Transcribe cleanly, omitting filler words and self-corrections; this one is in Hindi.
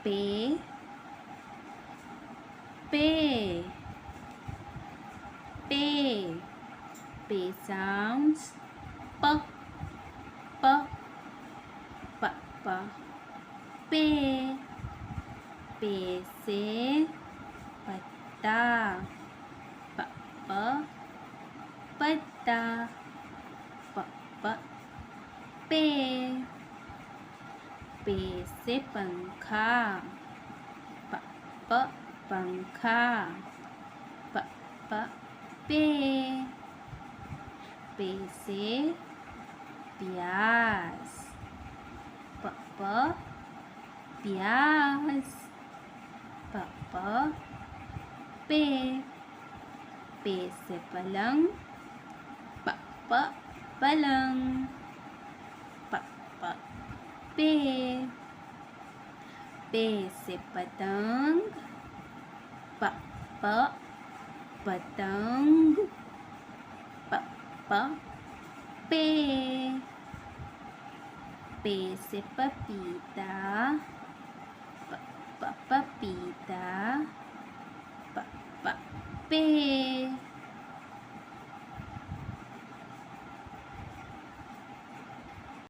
पे पे पे पे sounds प प प प पे पे से पत्ता प प पत्ता प प पे पे से पंखा प प पंखा प प पे पे से प्यास प प प्यास प प पे पे से पलंग प प पलंग प प पे पे से पतंग प प पतंग प प पे पे से पपीता प प पपीता प प पे